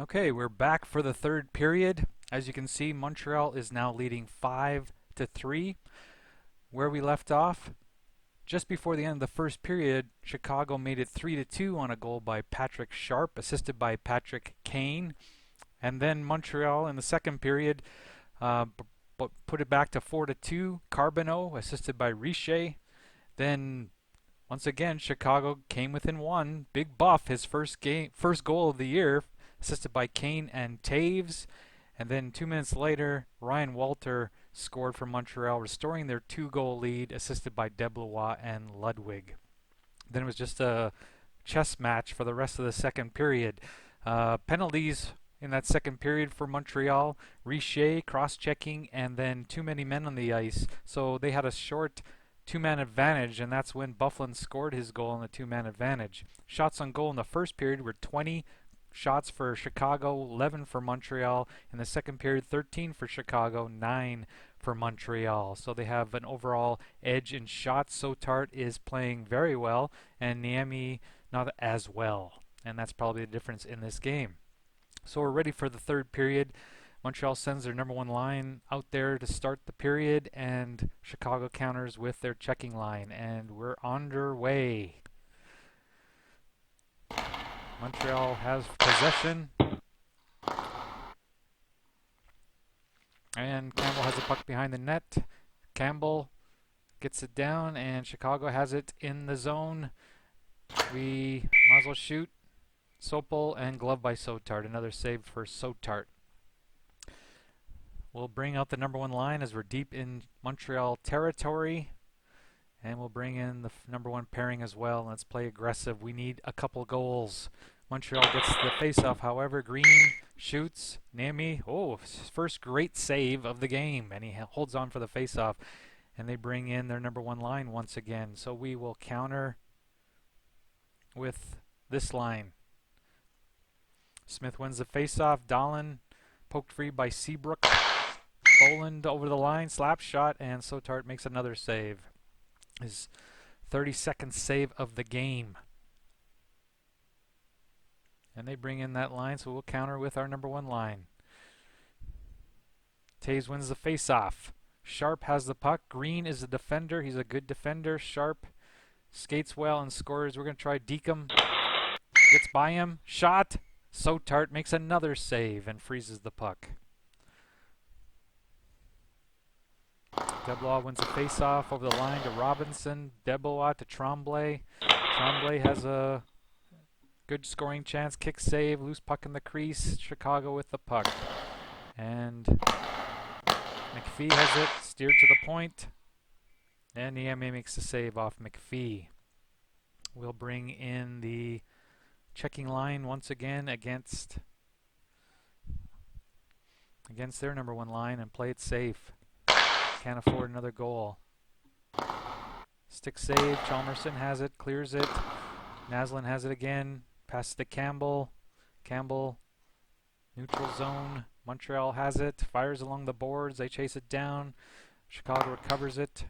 Okay, we're back for the third period. As you can see, Montreal is now leading 5-3. Where we left off, just before the end of the first period, Chicago made it 3-2 on a goal by Patrick Sharp, assisted by Patrick Kane. And then Montreal in the second period put it back to 4-2. Carbonneau, assisted by Richer. Then once again, Chicago came within one. Big Buff, his first goal of the year, assisted by Kane and Taves. And then 2 minutes later, Ryan Walter scored for Montreal, restoring their 2-goal lead, assisted by Deblois and Ludwig. Then it was just a chess match for the rest of the second period. Penalties in that second period for Montreal. Richer cross-checking, and then too many men on the ice. So they had a short two-man advantage, and that's when Byfuglien scored his goal on the two-man advantage. Shots on goal in the first period were 20 shots for Chicago, 11 for Montreal. In the second period, 13 for Chicago, 9 for Montreal. So they have an overall edge in shots. Sotart is playing very well, and Niemi not as well. And that's probably the difference in this game. So we're ready for the third period. Montreal sends their number one line out there to start the period, and Chicago counters with their checking line, and we're underway. Montreal has possession, and Campbell has a puck behind the net. Campbell gets it down, and Chicago has it in the zone. We might as well shoot. Sopel and glove by Sotart. Another save for Sotart. We'll bring out the number one line as we're deep in Montreal territory. And we'll bring in the number one pairing as well. Let's play aggressive. We need a couple goals. Montreal gets the faceoff. However, Green shoots. Niemi, his first great save of the game. And he holds on for the faceoff. And they bring in their number one line once again. So we will counter with this line. Smith wins the faceoff. Dahlin poked free by Seabrook. Boland over the line, slap shot, and Sotart makes another save. His 32nd save of the game. And they bring in that line, so we'll counter with our number one line. Taves wins the faceoff. Sharp has the puck. Green is the defender. He's a good defender. Sharp skates well and scores. We're going to try Deacom. Gets by him. Shot. Sotart makes another save and freezes the puck. Deblois wins a face-off over the line to Robinson. Deblois to Tremblay. Tremblay has a good scoring chance. Kick save. Loose puck in the crease. Chicago with the puck. And McPhee has it. Steered to the point. And Niemi makes the save off McPhee. We'll bring in the checking line once again against their number one line and play it safe. Can't afford another goal. Stick save. Chalmerson has it, clears it. Naslund has it again. Passes to Campbell. Campbell, neutral zone. Montreal has it. Fires along the boards. They chase it down. Chicago recovers it.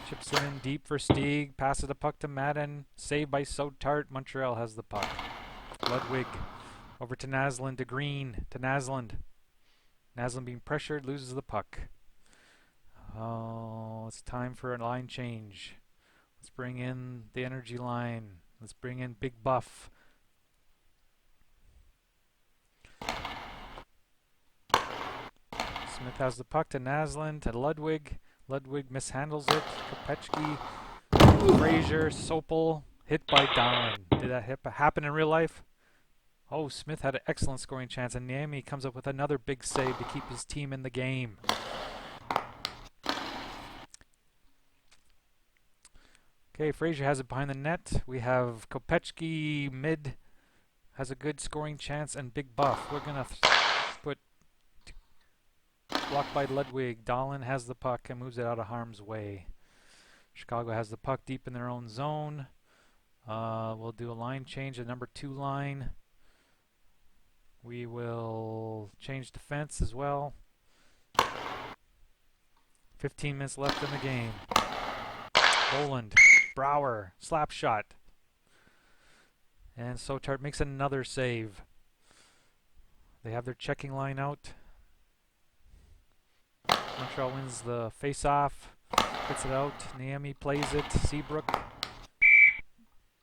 Chips it in deep for Stieg. Passes the puck to Madden. Saved by Sotart. Montreal has the puck. Ludwig over to Naslund, to Green, to Naslund. Naslund being pressured, loses the puck. Oh, it's time for a line change. Let's bring in the energy line. Let's bring in Big Buff. Smith has the puck to Naslund, to Ludwig. Ludwig mishandles it. Kopechki, Frazier, Sopel, hit by Dahlin. Did that happen in real life? Oh, Smith had an excellent scoring chance, and Niemi comes up with another big save to keep his team in the game. Okay, Frazier has it behind the net. We have Kopechki mid, has a good scoring chance, and Big Buff. We're going to put blocked by Ludwig. Dahlin has the puck and moves it out of harm's way. Chicago has the puck deep in their own zone. We'll do a line change, a number 2 line. We will change defense as well. 15 minutes left in the game. Boland, Brower, slap shot. And Sotart makes another save. They have their checking line out. Montreal wins the face-off, gets it out. Niemi plays it. Seabrook.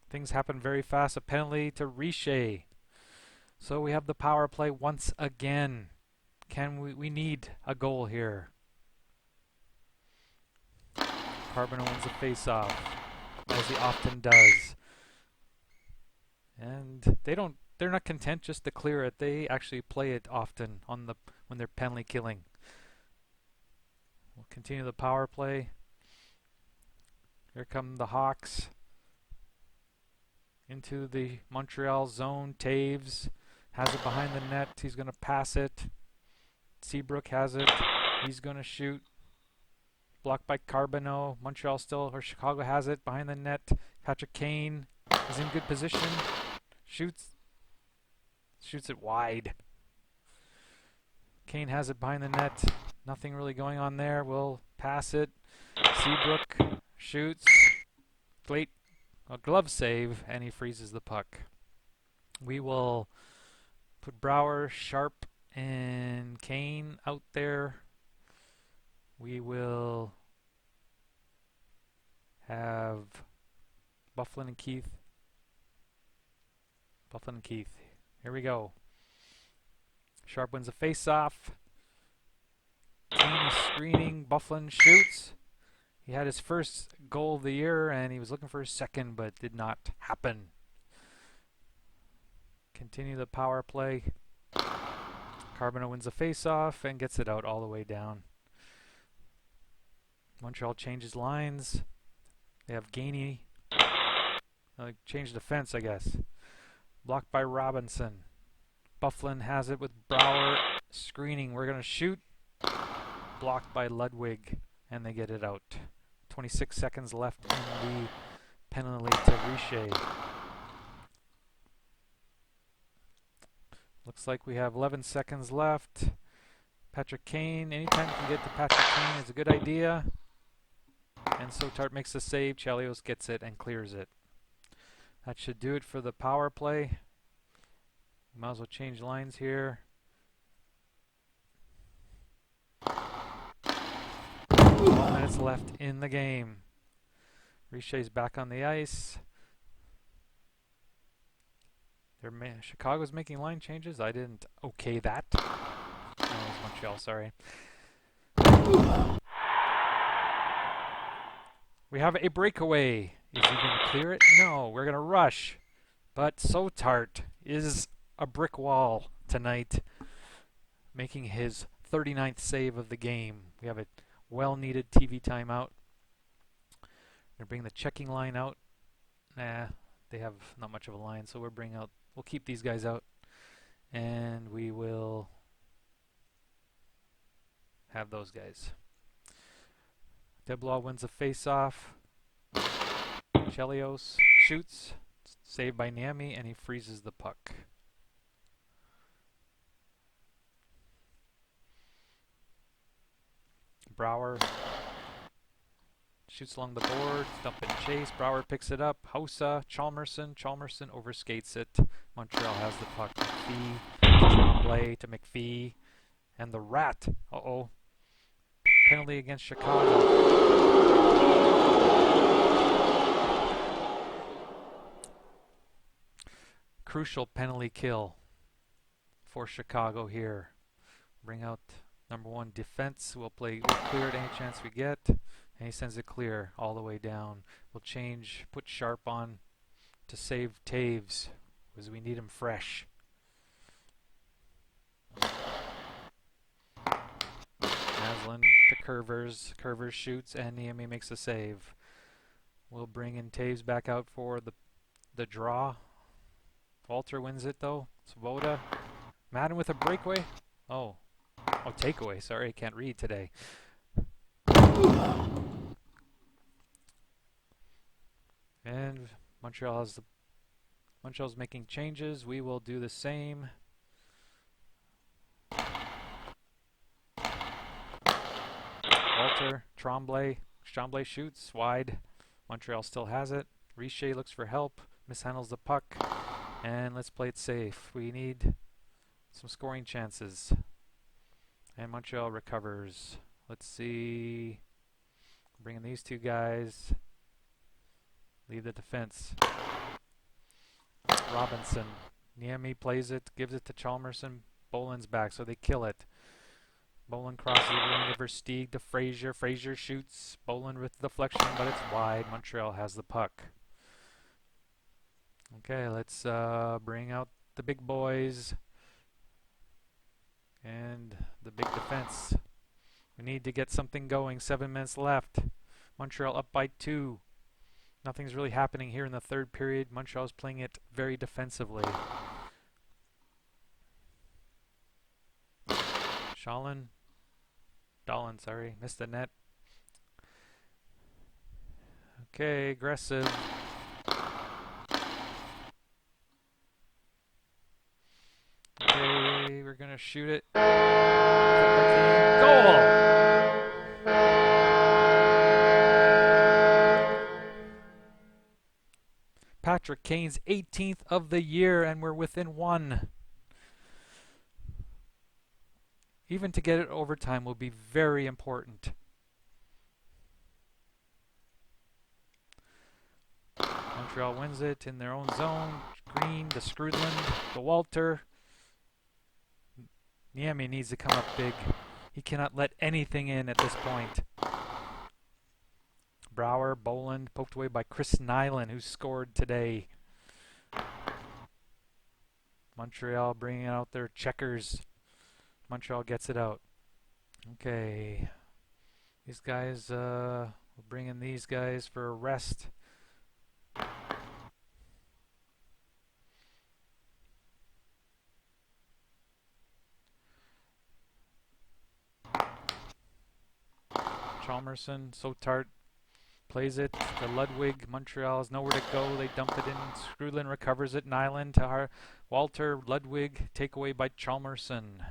Things happen very fast. A penalty to Richer. So we have the power play once again. We need a goal here. Carbonell wins the face-off, as he often does. And they're not content just to clear it. They actually play it often when they're penalty killing. We'll continue the power play. Here come the Hawks into the Montreal zone. Taves has it behind the net. He's going to pass it. Seabrook has it. He's going to shoot. Blocked by Carbonell. Chicago has it behind the net. Patrick Kane is in good position. Shoots it wide. Kane has it behind the net. Nothing really going on there. We'll pass it. Seabrook shoots. Late. A glove save, and he freezes the puck. We will put Brouwer, Sharp, and Kane out there. We will have Bufflin and Keith. Here we go. Sharp wins a face-off. Kane is screening. Bufflin shoots. He had his first goal of the year, and he was looking for his second, but it did not happen. Continue the power play. Carbonell wins a face-off and gets it out all the way down. Montreal changes lines. They have Gainey. Change defense, I guess. Blocked by Robinson. Bufflin has it with Brouwer screening. We're going to shoot. Blocked by Ludwig, and they get it out. 26 seconds left in the penalty to Richer. Looks like we have 11 seconds left. Patrick Kane. Anytime you can get to Patrick Kane is a good idea. And Sotart makes the save. Chelios gets it and clears it. That should do it for the power play. Might as well change lines here. 12 minutes left in the game. Richer's back on the ice. Chicago's making line changes. I didn't okay that. No, it was Montreal, sorry. We have a breakaway. Is he going to clear it? No, we're going to rush. But Sotart is a brick wall tonight, making his 39th save of the game. We have a well-needed TV timeout. We're going to bring the checking line out. Nah, they have not much of a line, so we'll keep these guys out. And we will have those guys. Deblaw wins a face-off. Chelios shoots. Saved by Niemi, and he freezes the puck. Brouwer shoots along the board. Dump and chase. Brouwer picks it up. Hossa. Chalmerson overskates it. Montreal has the puck. McPhee to Tremblay to McPhee. And the Rat. Uh-oh. Penalty against Chicago. Crucial penalty kill for Chicago here. Bring out number one defense. We'll clear it any chance we get. And he sends it clear all the way down. We'll put Sharp on to save Taves, because we need him fresh. Naslund to Curvers. Curvers shoots, and Niemi makes a save. We'll bring in Taves back out for the draw. Walter wins it though. Svoboda. Madden with a breakaway. Oh, takeaway. Sorry, I can't read today. And Montreal's making changes. We will do the same. Walter, Tremblay shoots wide. Montreal still has it. Richer looks for help. Mishandles the puck. And let's play it safe. We need some scoring chances. And Montreal recovers. Let's see. Bringing these two guys. Leave the defense. Robinson. Niemi plays it, gives it to Chalmerson. Boland's back, so they kill it. Boland crosses it going to Versteeg to Frazier. Frazier shoots. Boland with deflection, but it's wide. Montreal has the puck. Okay, let's bring out the big boys and the big defense. We need to get something going. 7 minutes left. Montreal up by 2. Nothing's really happening here in the third period. Montreal's playing it very defensively. Dolan, sorry, missed the net. Okay, aggressive. Okay, we're gonna shoot it. Goal! Patrick Kane's 18th of the year, and we're within 1. Even to get it overtime will be very important. Montreal wins it in their own zone. Green to Skrudland to Walter. Niemi needs to come up big. He cannot let anything in at this point. Brouwer, Boland, poked away by Chris Nyland, who scored today. Montreal bringing out their checkers. Montreal gets it out. Okay. These guys, we'll bring in these guys for a rest. Chalmerson, Sotart plays it to Ludwig. Montreal has nowhere to go. They dump it in. Skrudland recovers it. Nyland to Walter. Ludwig, takeaway by Chalmerson.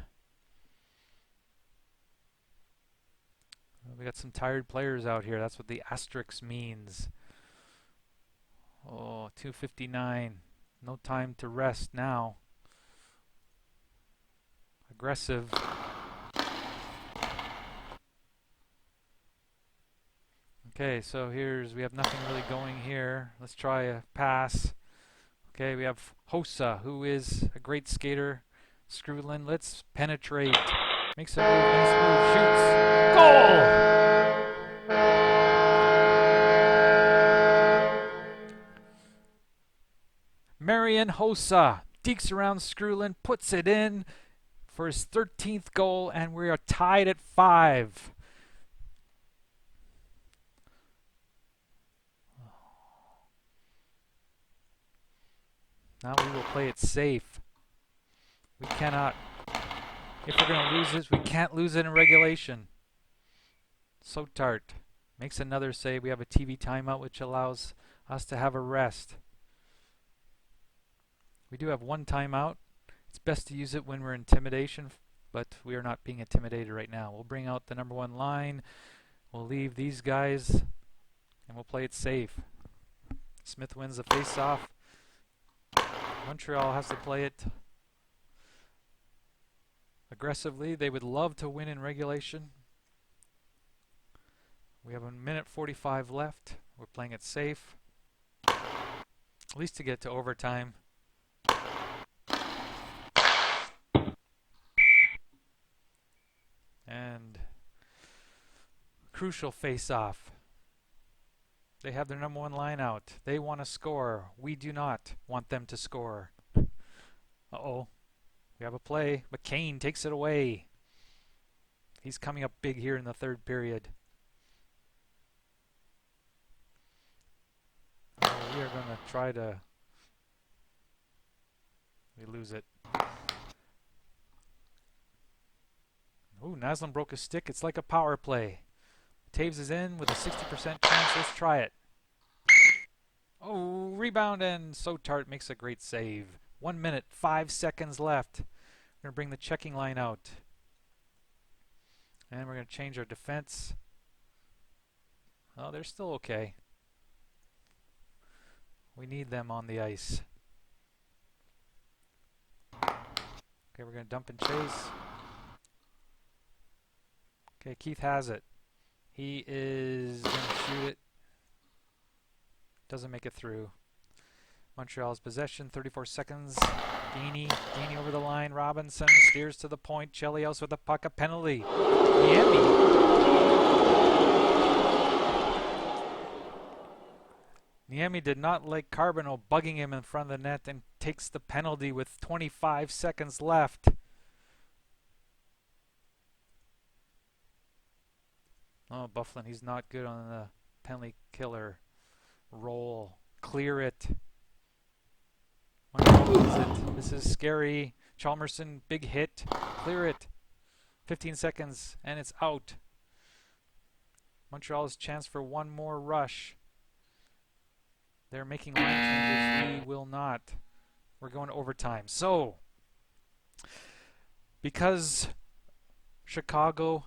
We got some tired players out here. That's what the asterisk means. Oh, 2:59. No time to rest now. Aggressive. Okay, so we have nothing really going here. Let's try a pass. Okay, we have Hossa, who is a great skater. Skrudland, let's penetrate. Makes a move, nice move, shoots. Goal! Marian Hossa dekes around Skrudland, puts it in for his 13th goal, and we are tied at 5. Now we will play it safe. We cannot, if we're going to lose this, we can't lose it in regulation. Sotart makes another save. We have a TV timeout, which allows us to have a rest. We do have one timeout. It's best to use it when we're intimidation, but we are not being intimidated right now. We'll bring out the number 1 line. We'll leave these guys, and we'll play it safe. Smith wins the face-off. Montreal has to play it aggressively. They would love to win in regulation. We have 1:45 left. We're playing it safe, at least to get to overtime. And crucial face-off. They have their number 1 line out. They want to score. We do not want them to score. Uh-oh. We have a play. McCain takes it away. He's coming up big here in the third period. We are going to try to... We lose it. Ooh, Naslund broke his stick. It's like a power play. Taves is in with a 60% chance. Let's try it. Oh, rebound, and Sotart makes a great save. 1 minute, 5 seconds left. We're going to bring the checking line out. And we're going to change our defense. Oh, they're still okay. We need them on the ice. Okay, we're going to dump and chase. Okay, Keith has it. He is going to shoot it. Doesn't make it through. Montreal's possession, 34 seconds. Gainey over the line. Robinson steers to the point. Chelios with the puck, a penalty. Niemi did not like Carbonneau bugging him in front of the net and takes the penalty with 25 seconds left. Oh, Bufflin, he's not good on the penalty killer roll. Clear it. This is scary. Chalmerson, big hit. Clear it. 15 seconds, and it's out. Montreal's chance for one more rush. They're making line changes. We will not. We're going to overtime. So, because Chicago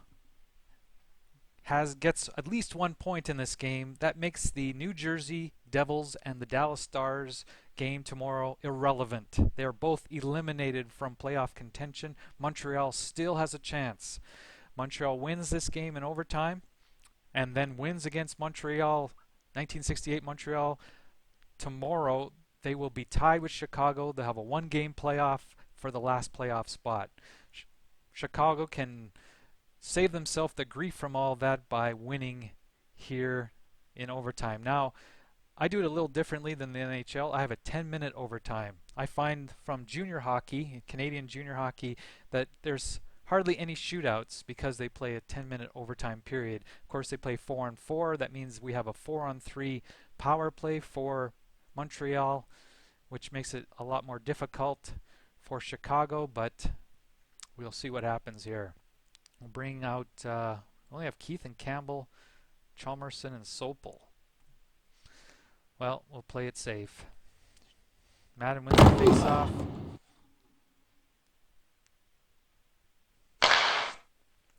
gets at least 1 point in this game, that makes the New Jersey Devils and the Dallas Stars game tomorrow irrelevant. They are both eliminated from playoff contention. Montreal still has a chance. Montreal wins this game in overtime and then wins against Montreal, 1968 Montreal. Tomorrow they will be tied with Chicago. They'll have a one-game playoff for the last playoff spot. Chicago can save themselves the grief from all that by winning here in overtime. Now, I do it a little differently than the NHL. I have a 10-minute overtime. I find from junior hockey, Canadian junior hockey, that there's hardly any shootouts because they play a 10-minute overtime period. Of course, they play 4-on-4. That means we have a 4-on-3 power play for Montreal, which makes it a lot more difficult for Chicago, but we'll see what happens here. We'll bring out, we only have Keith and Campbell, Chalmerson and Sopel. Well, we'll play it safe. Madden wins the face-off.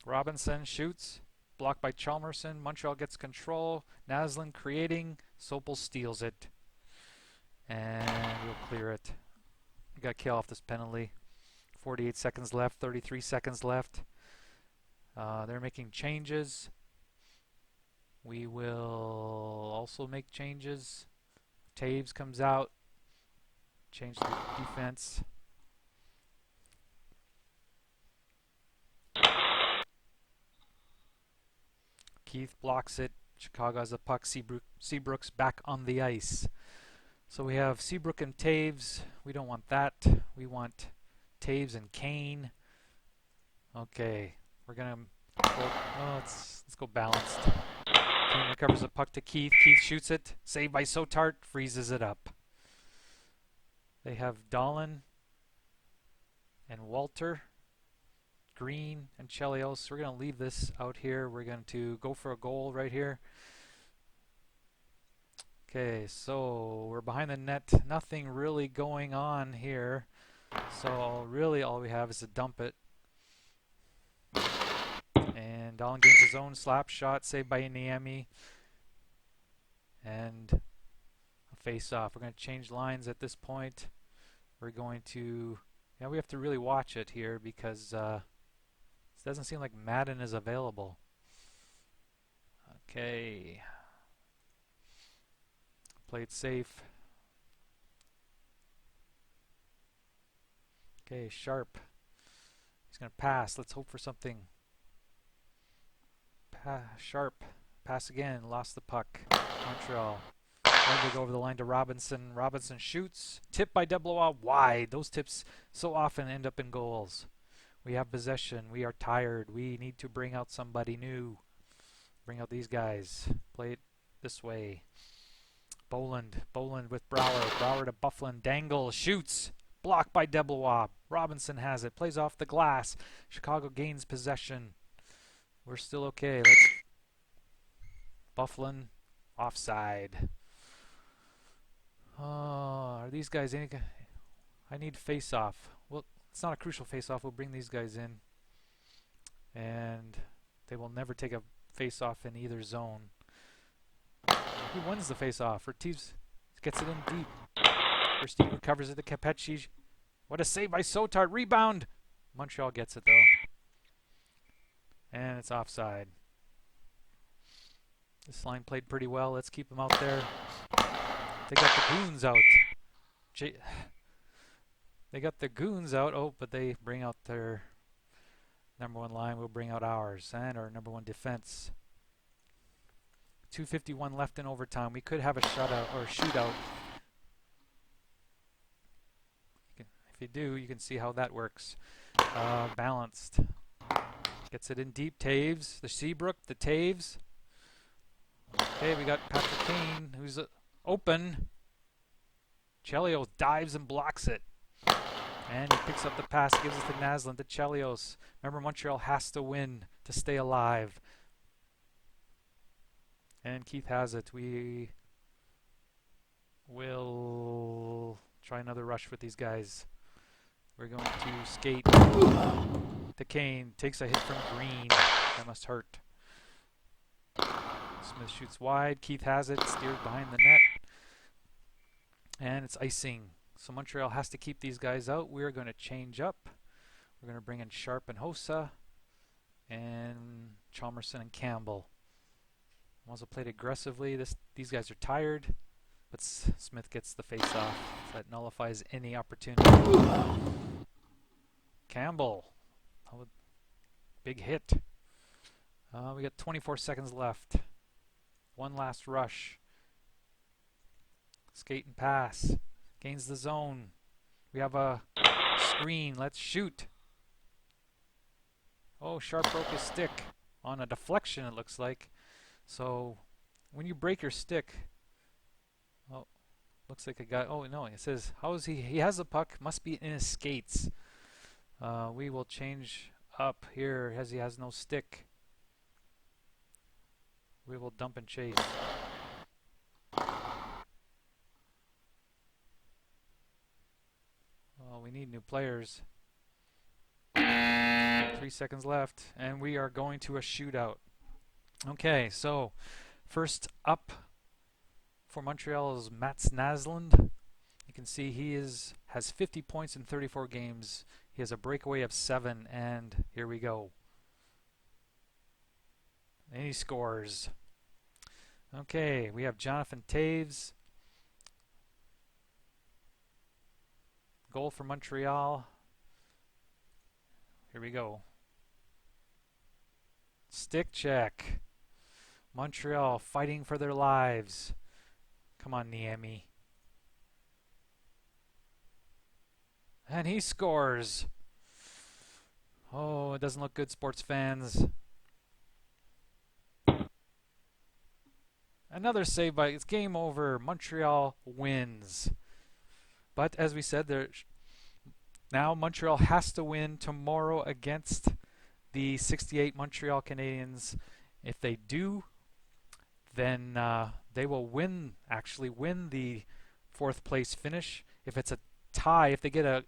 Robinson shoots, blocked by Chalmerson. Montreal gets control. Naslund creating. Sopel steals it. And we'll clear it. We got to kill off this penalty. 48 seconds left, 33 seconds left. They're making changes. We will also make changes. Taves comes out. Change the defense. Keith blocks it. Chicago has the puck. Seabrook's back on the ice. So we have Seabrook and Taves. We don't want that. We want Taves and Kane. Okay, we're gonna go, let's go balanced. Kane recovers the puck to Keith. Keith shoots it. Saved by Sotart. Freezes it up. They have Dolan and Walter, Green and Chelios. We're going to leave this out here. We're going to go for a goal right here. Okay, so we're behind the net. Nothing really going on here. So really all we have is to dump it. And Dolan gains his own slap shot, saved by Niemi. And a face-off. We're going to change lines at this point. We're going to... Yeah, we have to really watch it here because it doesn't seem like Madden is available. Okay. Play it safe. Okay, Sharp. He's going to pass. Let's hope for something. Sharp. Pass again. Lost the puck. Montreal. They go over the line to Robinson. Robinson shoots. Tipped by Deblois wide. Those tips so often end up in goals. We have possession. We are tired. We need to bring out somebody new. Bring out these guys. Play it this way. Boland with Brower to Bufflin. Dangle shoots. Blocked by Deblois. Robinson has it. Plays off the glass. Chicago gains possession. We're still okay. Bufflin offside. Are these guys any? I need face-off. Well, it's not a crucial face-off. We'll bring these guys in, and they will never take a face-off in either zone. Who wins the face-off? Ortiz gets it in deep. Steve recovers it to Capecci. What a save by Sotart. Rebound. Montreal gets it though. And it's offside. This line played pretty well. Let's keep them out there. They got the goons out. They got the goons out. Oh, but they bring out their number one line. We'll bring out ours and our number one defense. 2:51 left in overtime. We could have a shutout or shootout. If you do, you can see how that works. Balanced. Gets it in deep. Taves. The Seabrook. The Taves. Okay, we got Patrick Kane, who's open. Chelios dives and blocks it. And he picks up the pass, gives it to Naslund, to Chelios. Remember, Montreal has to win to stay alive. And Keith has it. We will try another rush with these guys. We're going to skate to Kane. Takes a hit from Green. That must hurt. Smith shoots wide. Keith has it. Steered behind the net. And it's icing. So Montreal has to keep these guys out. We're going to change up. We're going to bring in Sharp and Hossa. And Chalmerson and Campbell. Also played aggressively. These guys are tired. But Smith gets the face off. So that nullifies any opportunity. Campbell. Big hit. We got 24 seconds left. One last rush. Skate and pass. Gains the zone. We have a screen. Let's shoot. Oh, Sharp broke his stick on a deflection, it looks like. So when you break your stick, oh, looks like a guy. Oh no, it says how is he? He has the puck. Must be in his skates. We will change up here as he has no stick. We will dump and chase. Well, we need new players. 3 seconds left, and we are going to a shootout. Okay, so first up for Montreal is Mats Naslund. You can see he has 50 points in 34 games. He has a breakaway of 7, and here we go. And he scores. Okay, we have Jonathan Taves. Goal for Montreal. Here we go. Stick check. Montreal fighting for their lives. Come on, Niemi. And he scores. Oh, it doesn't look good, sports fans. Another save by, it's game over. Montreal wins. But as we said, now Montreal has to win tomorrow against the 68 Montreal Canadiens. If they do, then they will win the 4th place finish. If it's a tie, if they get a,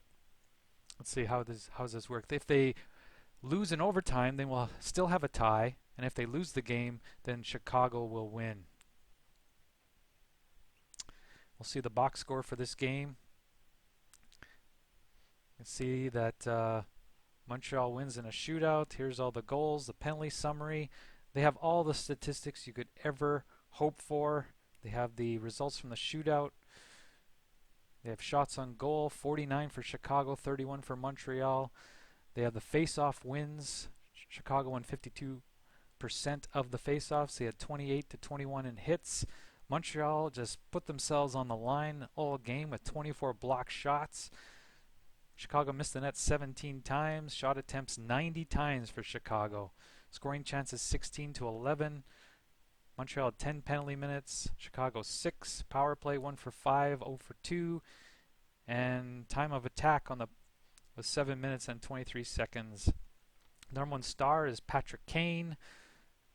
let's see, how does this work? If they lose in overtime, then we'll still have a tie. And if they lose the game, then Chicago will win. We'll see the box score for this game. You can see that Montreal wins in a shootout. Here's all the goals, the penalty summary. They have all the statistics you could ever hope for. They have the results from the shootout. They have shots on goal, 49 for Chicago, 31 for Montreal. They have the face-off wins. Chicago won 52% of the face-offs. They had 28 to 21 in hits. Montreal just put themselves on the line all game with 24 block shots. Chicago missed the net 17 times. Shot attempts 90 times for Chicago. Scoring chances 16 to 11. Montreal had 10 penalty minutes. Chicago 6. Power play 1 for 5, 0 for 2. And time of attack was 7 minutes and 23 seconds. Number 1 star is Patrick Kane.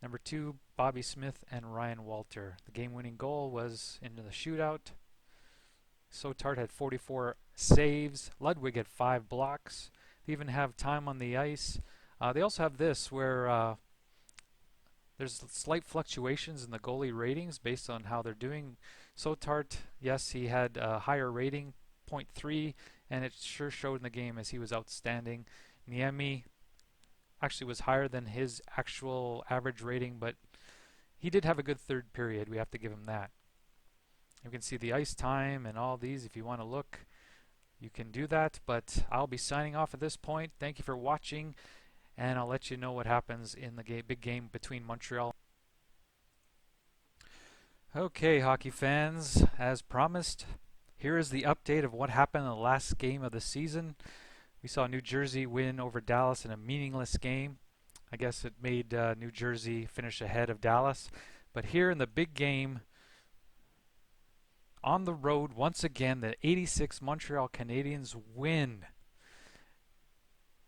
Number 2, Bobby Smith and Ryan Walter. The game-winning goal was into the shootout. Sotard had 44 saves. Ludwig had 5 blocks. They even have time on the ice. They also have this where there's slight fluctuations in the goalie ratings based on how they're doing. Sotard, yes, he had a higher rating, 0.3, and it sure showed in the game as he was outstanding. Niemi actually was higher than his actual average rating, but he did have a good third period. We have to give him that. You can see the ice time and all these. If you want to look, you can do that, but I'll be signing off at this point. Thank you for watching, and I'll let you know what happens in the big game between Montreal. Okay, hockey fans, as promised, here is the update of what happened in the last game of the season. We saw New Jersey win over Dallas in a meaningless game. I guess it made New Jersey finish ahead of Dallas. But here in the big game, on the road, once again, the 86 Montreal Canadiens win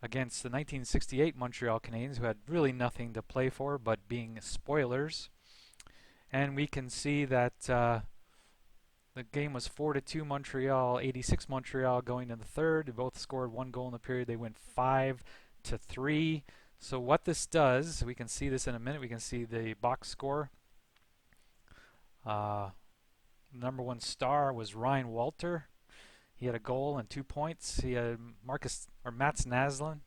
against the 1968 Montreal Canadiens, who had really nothing to play for but being spoilers. And we can see that the game was 4-2 Montreal, 86 Montreal going in the third. They both scored one goal in the period. They went 5-3. So what this does, we can see this in a minute. We can see the box score. Number one star was Ryan Walter. He had a goal and 2 points. He had Mats Naslund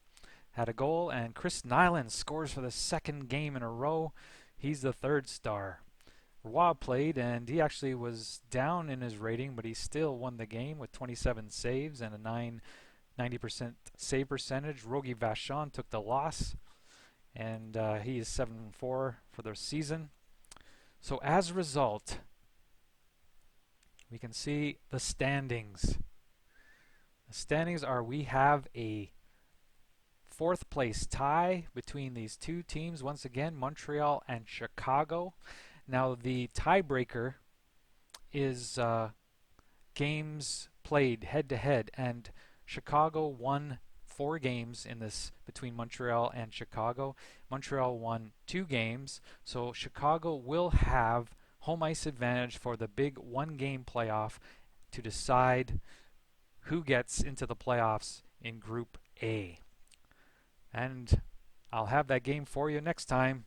had a goal, and Chris Nyland scores for the second game in a row. He's the third star. Roy played, and he actually was down in his rating, but he still won the game with 27 saves and a 90% save percentage. Rogie Vachon took the loss, and he is 7-4 for the season. So as a result, we can see the standings. The standings are, we have a fourth place tie between these two teams, once again, Montreal and Chicago. Now the tiebreaker is games played head to head, and Chicago won 4 games in this between Montreal and Chicago. Montreal won 2 games, so Chicago will have home ice advantage for the big 1-game playoff to decide who gets into the playoffs in Group A. And I'll have that game for you next time.